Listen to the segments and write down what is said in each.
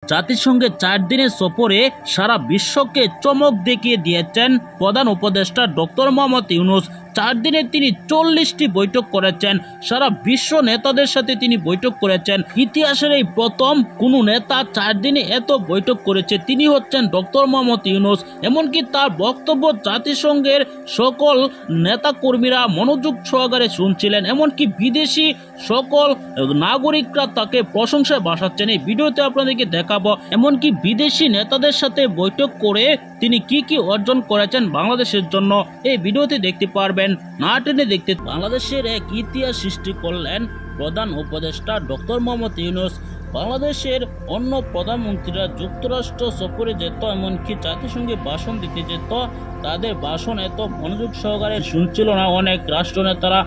জাতিসংঘের 4 দিনের সফরে সারা বিশ্বকে চমক দেখিয়ে দিয়েছেন প্রধান উপদেষ্টা ডক্টর মোহাম্মদ ইউনূস। 4 দিনে তিনি 40টি বৈঠক করেছেন। সারা বিশ্ব নেতাদের সাথে তিনি বৈঠক করেছেন। ইতিহাসের এই প্রথম কোনো নেতা 4 দিনে এত বৈঠক করেছে, তিনি হচ্ছেন ডক্টর মোহাম্মদ ইউনূস। এমনকি তার বক্তব্য জাতিসংঘের সকল নেতাকর্মীরা মনোযোগ সহকারে শুনছিলেন, এমনকি বিদেশি সকল নাগরিকরা তাকে প্রশংসায় ভাসাচ্ছেন। এই ভিডিওতে আপনাদেরকে দেখাবো এমনকি বিদেশি নেতাদের সাথে বৈঠক করে তিনি কি অর্জন করেছেন বাংলাদেশের জন্য। এই ভিডিওতে দেখতে পারবেন, না টেনে দেখতে। বাংলাদেশের এক ইতিহাস সৃষ্টি করলেন প্রধান উপদেষ্টা ডক্টর মোহাম্মদ ইউনূস। বাংলাদেশের অন্য প্রধানমন্ত্রীরা যুক্তরাষ্ট্র সফরে যেত, এমনকি জাতিসংঘে ভাষণ দিতে যেত, তাদের ভাষণ এত মনোযোগ সহকারে শুনছিল না অনেক রাষ্ট্রনেতারা।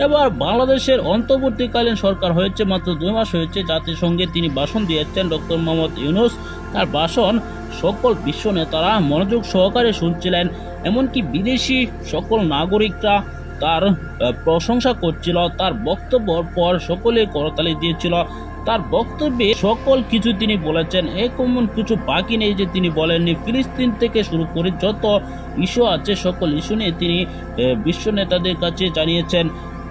এবার বাংলাদেশের অন্তর্বর্তীকালীন সরকার হয়েছে, মাত্র 2 মাস হয়েছে, জাতিসংঘে তিনি ভাষণ দিয়েছেন ডক্টর মোহাম্মদ ইউনূস। তার ভাষণ সকল বিশ্ব নেতারা মনোযোগ সহকারে শুনছিলেন, এমনকি বিদেশি সকল নাগরিকরা তার প্রশংসা করছিল। তার বক্তব্যের পর সকলে করতালি দিয়েছিল। তার বক্তব্যে সকল কিছু তিনি বলেছেন, এমন কিছু বাকি নেই যে তিনি বলেননি। ফিলিস্তিন থেকে শুরু করে যত ইস্যু আছে সকল ইস্যু নিয়ে তিনি বিশ্ব নেতাদের কাছে জানিয়েছেন।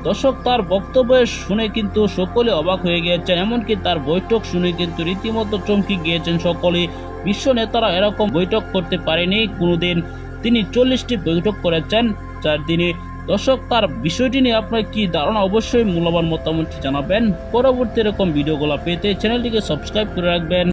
দর্শক, তার বক্তব্য শুনে কিন্তু সকলে অবাক হয়ে গিয়েছেন, এমনকি তার বৈঠক শুনে কিন্তু রীতিমতো চমকে গিয়েছেন সকলে। বিশ্ব নেতারা এরকম বৈঠক করতে পারেনি কোনোদিন। তিনি 40টি বৈঠক করেছেন 4 দিনে। দর্শক, তার বিষয়টি নিয়ে আপনার কি ধারণা, অবশ্যই মূল্যবান মতামতটি জানাবেন। পরবর্তী এরকম ভিডিওগুলো পেতে চ্যানেলটিকে সাবস্ক্রাইব করে রাখবেন।